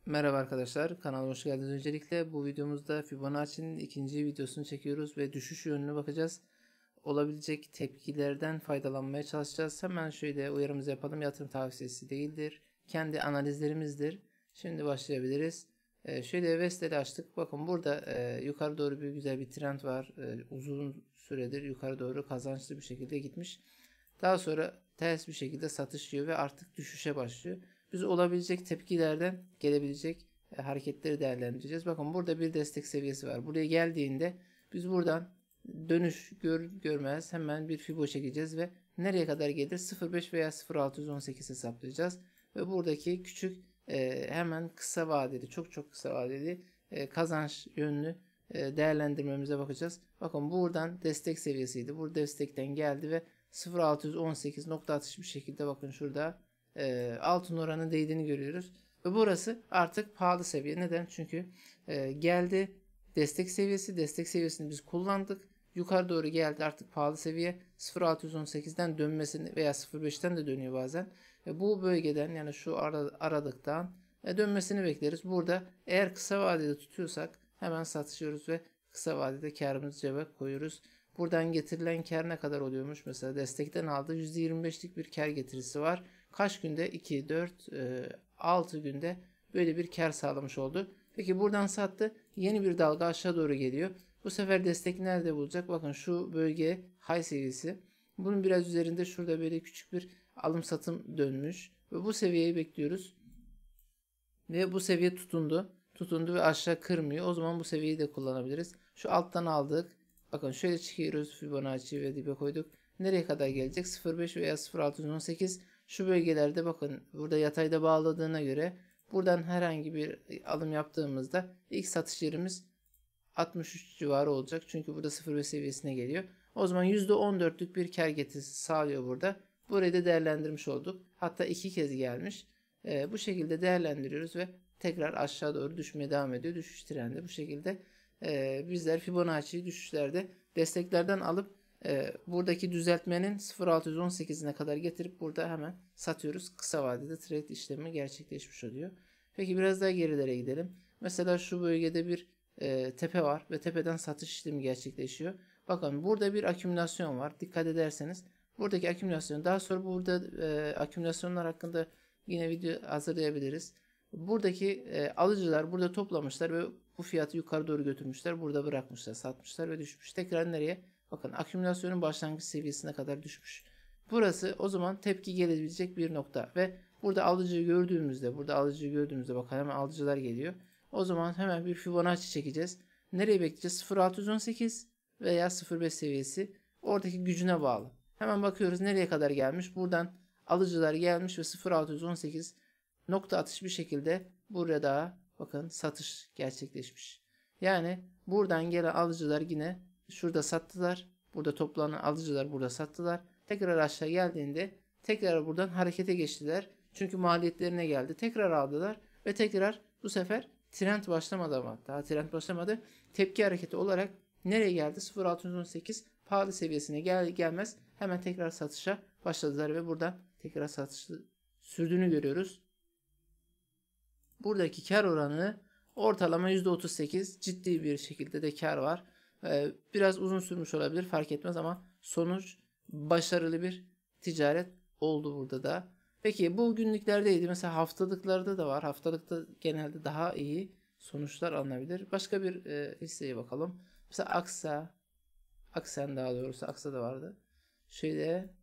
Merhaba arkadaşlar, kanalıma hoş geldiniz. Öncelikle bu videomuzda Fibonacci'nin ikinci videosunu çekiyoruz ve düşüş yönüne bakacağız. Olabilecek tepkilerden faydalanmaya çalışacağız. Hemen şöyle uyarımızı yapalım. Yatırım tavsiyesi değildir. Kendi analizlerimizdir. Şimdi başlayabiliriz. Şöyle Vestel'i açtık. Bakın burada yukarı doğru bir güzel bir trend var. Uzun süredir yukarı doğru kazançlı bir şekilde gitmiş. Daha sonra ters bir şekilde satışıyor ve artık düşüşe başlıyor. Biz olabilecek tepkilerden gelebilecek hareketleri değerlendireceğiz. Bakın burada bir destek seviyesi var. Buraya geldiğinde biz buradan dönüş görmez hemen bir fibo çekeceğiz ve nereye kadar gelir 0.5 veya 0.618 hesaplayacağız. Ve buradaki küçük hemen kısa vadeli çok kısa vadeli kazanç yönlü değerlendirmemize bakacağız. Bakın buradan destek seviyesiydi. Bu destekten geldi ve 0.618 nokta atış bir şekilde bakın şurada altın oranı değdiğini görüyoruz. Ve burası artık pahalı seviye. Neden? Çünkü geldi destek seviyesini biz kullandık. Yukarı doğru geldi artık pahalı seviye 0.618'den dönmesini veya 0.5'ten de dönüyor bazen. Bu bölgeden yani şu aralıktan dönmesini bekleriz. Burada eğer kısa vadede tutuyorsak hemen satışıyoruz ve kısa vadede karımızı cebe koyuyoruz. Buradan getirilen kar ne kadar oluyormuş? Mesela destekten aldı %25'lik bir kar getirisi var. Kaç günde? 2, 4, 6 günde böyle bir kar sağlamış oldu. Peki buradan sattı. Yeni bir dalga aşağı doğru geliyor. Bu sefer destek nerede bulacak? Bakın şu bölge high seviyesi. Bunun biraz üzerinde şurada böyle küçük bir alım satım dönmüş. Ve bu seviyeyi bekliyoruz. Ve bu seviye tutundu. Tutundu ve aşağı kırmıyor. O zaman bu seviyeyi de kullanabiliriz. Şu alttan aldık. Bakın şöyle çıkıyoruz. Fibonacci ve dibe koyduk. Nereye kadar gelecek? 0.5 veya 0.618. Şu bölgelerde bakın burada yatayda bağladığına göre buradan herhangi bir alım yaptığımızda ilk satış yerimiz 63 civarı olacak. Çünkü burada 0.5 seviyesine geliyor. O zaman %14'lük bir kar getirisi sağlıyor burada. Burayı da değerlendirmiş olduk. Hatta iki kez gelmiş. Bu şekilde değerlendiriyoruz ve tekrar aşağı doğru düşmeye devam ediyor. Düşüş trendi bu şekilde. Bizler Fibonacci düşüşlerde desteklerden alıp buradaki düzeltmenin 0.618'ine kadar getirip burada hemen satıyoruz. Kısa vadede trade işlemi gerçekleşmiş oluyor. Peki biraz daha gerilere gidelim. Mesela şu bölgede bir tepe var ve tepeden satış işlemi gerçekleşiyor. Bakın burada bir akümülasyon var. Dikkat ederseniz buradaki akümülasyon daha sonra burada akümülasyonlar hakkında yine video hazırlayabiliriz. Buradaki alıcılar burada toplamışlar ve bu fiyatı yukarı doğru götürmüşler. Burada bırakmışlar, satmışlar ve düşmüş. Tekrar nereye? Bakın akümülasyonun başlangıç seviyesine kadar düşmüş. Burası o zaman tepki gelebilecek bir nokta ve burada alıcıyı gördüğümüzde bakın hemen alıcılar geliyor. O zaman hemen bir Fibonacci çekeceğiz. Nereye bekleyeceğiz? 0.618 veya 0.5 seviyesi oradaki gücüne bağlı. Hemen bakıyoruz nereye kadar gelmiş. Buradan alıcılar gelmiş ve 0.618 nokta atış bir şekilde burada bakın satış gerçekleşmiş. Yani buradan gelen alıcılar yine şurada sattılar. Burada toplanan alıcılar burada sattılar. Tekrar aşağı geldiğinde tekrar buradan harekete geçtiler. Çünkü maliyetlerine geldi. Tekrar aldılar ve tekrar bu sefer trend başlamadı ama daha trend başlamadı. Tepki hareketi olarak nereye geldi? 0.618 pahalı seviyesine gelmez hemen tekrar satışa başladılar ve buradan tekrar satışı sürdüğünü görüyoruz. Buradaki kar oranı ortalama %38, ciddi bir şekilde de kar var. Biraz uzun sürmüş olabilir fark etmez ama sonuç başarılı bir ticaret oldu burada da. Peki bu günlüklerdeydi. Mesela haftalıklarda da var. Haftalıkta genelde daha iyi sonuçlar alınabilir. Başka bir hisseye bakalım. Mesela Aksen daha doğrusu Aksa da vardı. Şöyle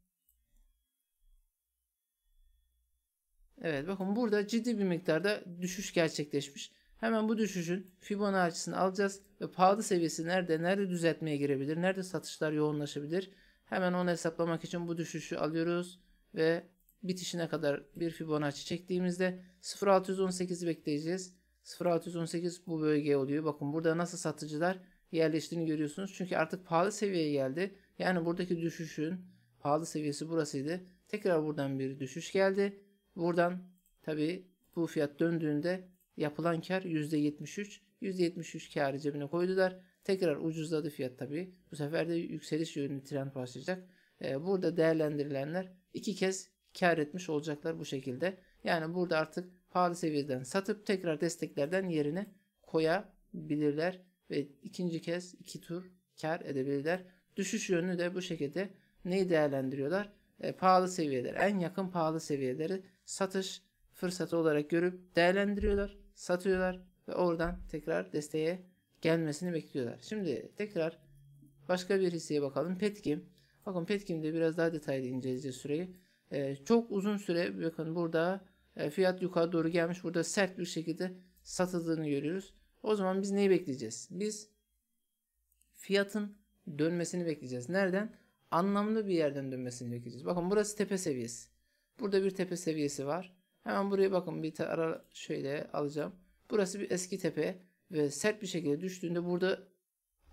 evet bakın burada ciddi bir miktarda düşüş gerçekleşmiş. Hemen bu düşüşün Fibonacci'sini alacağız ve pahalı seviyesi nerede düzeltmeye girebilir, nerede satışlar yoğunlaşabilir. Hemen onu hesaplamak için bu düşüşü alıyoruz ve bitişine kadar bir Fibonacci çektiğimizde 0.618'i bekleyeceğiz. 0.618 bu bölge oluyor. Bakın burada nasıl satıcılar yerleştiğini görüyorsunuz. Çünkü artık pahalı seviyeye geldi. Yani buradaki düşüşün pahalı seviyesi burasıydı. Tekrar buradan bir düşüş geldi. Buradan tabi bu fiyat döndüğünde yapılan kar %73. %73 karı cebine koydular. Tekrar ucuzladı fiyat tabi. Bu sefer de yükseliş yönlü trend başlayacak. Burada değerlendirilenler iki kez kar etmiş olacaklar bu şekilde. Yani burada artık pahalı seviyeden satıp tekrar desteklerden yerine koyabilirler ve ikinci kez 2 tur kar edebilirler. Düşüş yönünü de bu şekilde neyi değerlendiriyorlar? Pahalı seviyeler, en yakın pahalı seviyeleri satış fırsatı olarak görüp değerlendiriyorlar, satıyorlar ve oradan tekrar desteğe gelmesini bekliyorlar. Şimdi tekrar başka bir hisseye bakalım. Petkim. Bakın Petkim'de biraz daha detaylı inceleyeceğiz süreyi. Çok uzun süre bakın burada fiyat yukarı doğru gelmiş. Burada sert bir şekilde satıldığını görüyoruz. O zaman biz neyi bekleyeceğiz? Biz fiyatın dönmesini bekleyeceğiz. Nereden? Anlamlı bir yerden dönmesini bekleyeceğiz. Bakın burası tepe seviyesi. Burada bir tepe seviyesi var. Hemen buraya bakın bir ara şöyle alacağım. Burası bir eski tepe ve sert bir şekilde düştüğünde burada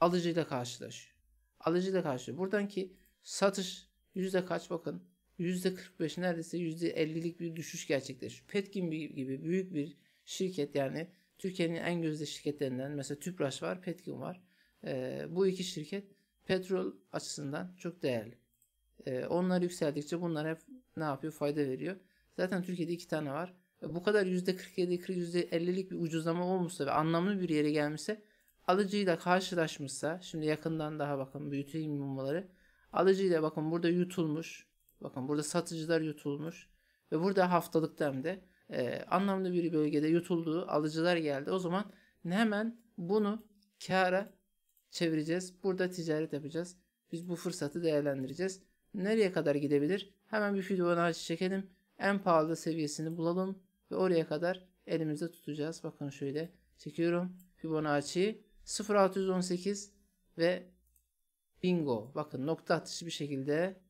alıcıyla karşılaşıyor. Alıcıyla karşılaşıyor. Buradan ki satış yüzde kaç bakın. %45 neredeyse %50'lik bir düşüş gerçekleşiyor. Petkim gibi büyük bir şirket, yani Türkiye'nin en gözde şirketlerinden mesela Tüpraş var, Petkim var. Bu iki şirket petrol açısından çok değerli. Onlar yükseldikçe bunlar hep ne yapıyor? Fayda veriyor. Zaten Türkiye'de 2 tane var. Bu kadar %47, %50'lik bir ucuzlama olmuşsa ve anlamlı bir yere gelmişse, alıcıyla karşılaşmışsa, şimdi yakından daha bakın büyüteyim numaraları. Alıcıyla bakın burada yutulmuş. Bakın burada satıcılar yutulmuş. Ve burada haftalıkta hem de anlamlı bir bölgede yutulduğu alıcılar geldi. O zaman hemen bunu kâra çevireceğiz. Burada ticaret yapacağız. Biz bu fırsatı değerlendireceğiz. Nereye kadar gidebilir? Hemen bir Fibonacci çekelim. En pahalı seviyesini bulalım ve oraya kadar elimizde tutacağız. Bakın şöyle çekiyorum. Fibonacci 0.618 ve bingo. Bakın nokta atışı bir şekilde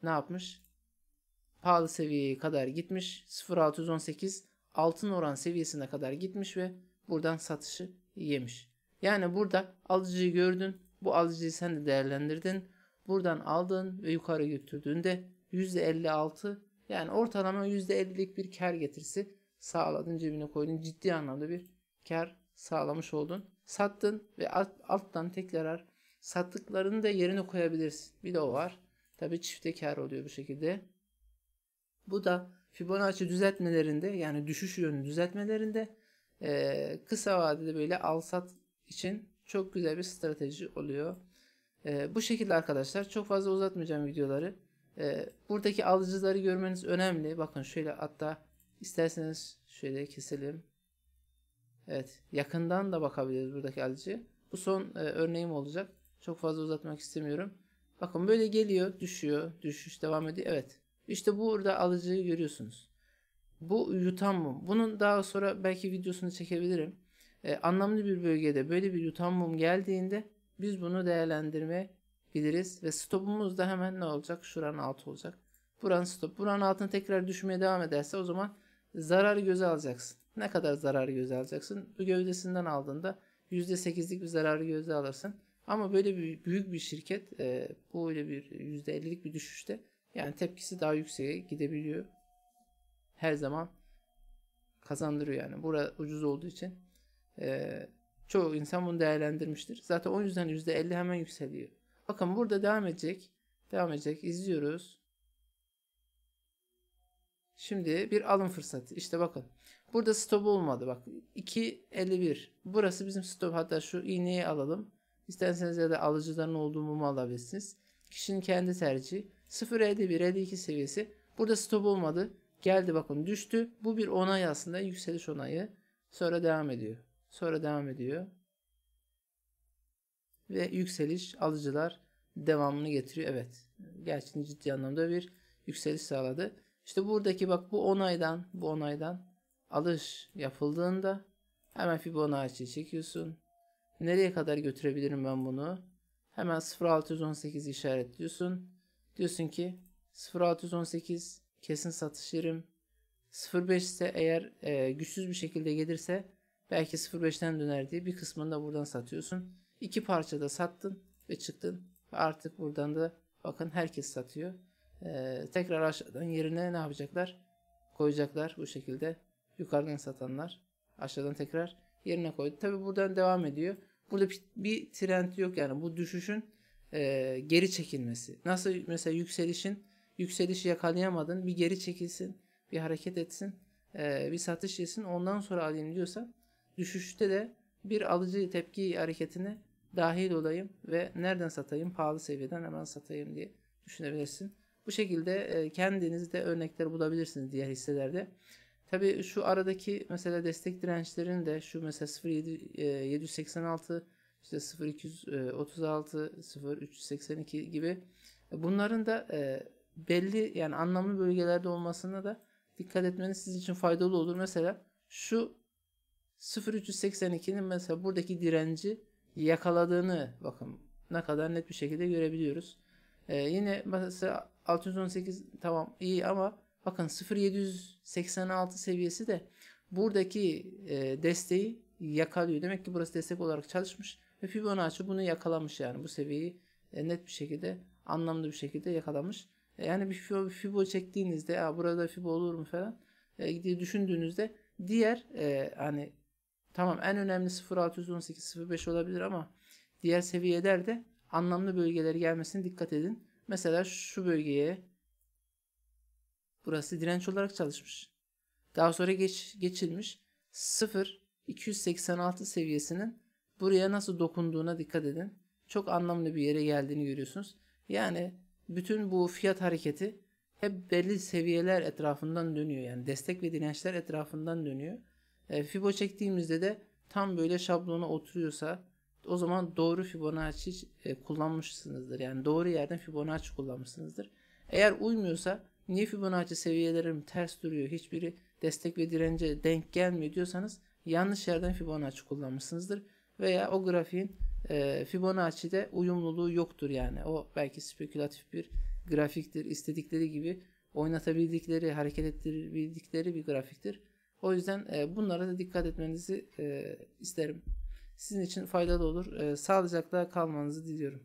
ne yapmış? Pahalı seviyeye kadar gitmiş. 0.618 altın oran seviyesine kadar gitmiş ve buradan satışı yemiş. Yani burada alıcıyı gördün. Bu alıcıyı sen de değerlendirdin. Buradan aldın ve yukarı götürdüğünde %56, yani ortalama %50'lik bir kar getirisi sağladın, cebine koydun. Ciddi anlamda bir kar sağlamış oldun. Sattın ve alttan tekrar sattıklarını da yerine koyabilirsin. Bir de o var. Tabii çifte kar oluyor bu şekilde. Bu da Fibonacci düzeltmelerinde, yani düşüş yönünü düzeltmelerinde kısa vadede böyle al sat için çok güzel bir strateji oluyor. Bu şekilde arkadaşlar, çok fazla uzatmayacağım videoları. Buradaki alıcıları görmeniz önemli. Bakın şöyle, hatta isterseniz şöyle keselim. Evet, yakından da bakabiliriz buradaki alıcı. Bu son örneğim olacak. Çok fazla uzatmak istemiyorum. Bakın böyle geliyor, düşüyor, düşüş devam ediyor. Evet, işte burada alıcıyı görüyorsunuz. Bu yutan mum. Bunun daha sonra belki videosunu çekebilirim. Anlamlı bir bölgede böyle bir yutan mum geldiğinde biz bunu değerlendirme biliriz ve stopumuz da hemen ne olacak? Şuranın altı olacak. Buranın stop. Buranın altına tekrar düşmeye devam ederse o zaman zararı göze alacaksın. Ne kadar zararı göze alacaksın? Bu gövdesinden aldığında %8'lik bir zararı göze alırsın. Ama böyle bir büyük bir şirket bu öyle bir %50'lik bir düşüşte, yani tepkisi daha yükseğe gidebiliyor. Her zaman kazandırıyor yani. Bura ucuz olduğu için çoğu insan bunu değerlendirmiştir. Zaten o yüzden %50 hemen yükseliyor. Bakın burada devam edecek. Devam edecek. İzliyoruz. Şimdi bir alım fırsatı. İşte bakın. Burada stop olmadı. Bak 2.51. Burası bizim stop. Hatta şu iğneyi alalım. İsterseniz ya da alıcıların olduğu mumu alabilirsiniz. Kişinin kendi tercihi. 0.51, 52 seviyesi. Burada stop olmadı. Geldi bakın düştü. Bu bir onay aslında. Yükseliş onayı. Sonra devam ediyor. Sonra devam ediyor. Ve yükseliş, alıcılar devamını getiriyor. Evet. Gerçekten ciddi anlamda bir yükseliş sağladı. İşte buradaki bak bu onaydan alış yapıldığında hemen Fibonacci çekiyorsun. Nereye kadar götürebilirim ben bunu? Hemen 0.618 işaretliyorsun. Diyorsun ki 0.618 kesin satış yerim. 0.5 ise eğer güçsüz bir şekilde gelirse belki 0.5'ten döner diye bir kısmını da buradan satıyorsun. İki parçada sattın ve çıktın. Ve artık buradan da bakın herkes satıyor. Tekrar aşağıdan yerine ne yapacaklar? Koyacaklar bu şekilde. Yukarıdan satanlar aşağıdan tekrar yerine koydu. Tabi buradan devam ediyor. Burada bir trend yok, yani bu düşüşün geri çekilmesi. Nasıl mesela yükselişi yakalayamadın, bir geri çekilsin, bir hareket etsin. bir satış yesin ondan sonra alayım diyorsan, düşüşte de bir alıcı tepki hareketine dahil olayım ve nereden satayım? Pahalı seviyeden hemen satayım diye düşünebilirsin. Bu şekilde kendiniz de örnekler bulabilirsiniz diğer hisselerde. Tabii şu aradaki mesela destek dirençlerini de şu mesela 0.786 işte 0.236 0.382 gibi bunların da belli yani anlamlı bölgelerde olmasına da dikkat etmeniz sizin için faydalı olur. Mesela şu 0.382'nin mesela buradaki direnci yakaladığını bakın ne kadar net bir şekilde görebiliyoruz. Yine mesela 618 tamam iyi ama bakın 0.786 seviyesi de buradaki desteği yakalıyor. Demek ki burası destek olarak çalışmış ve Fibonacci bunu yakalamış yani bu seviyeyi net bir şekilde anlamlı bir şekilde yakalamış. Yani bir Fibo çektiğinizde burada Fibo olur mu falan diye düşündüğünüzde diğer hani tamam en önemli 0.618 0.5 olabilir ama diğer seviyelerde anlamlı bölgeleri gelmesine dikkat edin. Mesela şu bölgeye burası direnç olarak çalışmış. Daha sonra geçilmiş 0.286 seviyesinin buraya nasıl dokunduğuna dikkat edin. Çok anlamlı bir yere geldiğini görüyorsunuz. Yani bütün bu fiyat hareketi hep belli seviyeler etrafından dönüyor. Yani destek ve dirençler etrafından dönüyor. Fibo çektiğimizde de tam böyle şablona oturuyorsa o zaman doğru Fibonacci kullanmışsınızdır. Yani doğru yerden Fibonacci kullanmışsınızdır. Eğer uymuyorsa niye Fibonacci seviyelerim ters duruyor, hiçbiri destek ve dirence denk gelmiyor diyorsanız yanlış yerden Fibonacci kullanmışsınızdır. Veya o grafiğin Fibonacci'de uyumluluğu yoktur yani. O belki spekülatif bir grafiktir. İstedikleri gibi oynatabildikleri, hareket ettirebildikleri bir grafiktir. O yüzden bunlara da dikkat etmenizi isterim. Sizin için faydalı olur. Sağlıcakla kalmanızı diliyorum.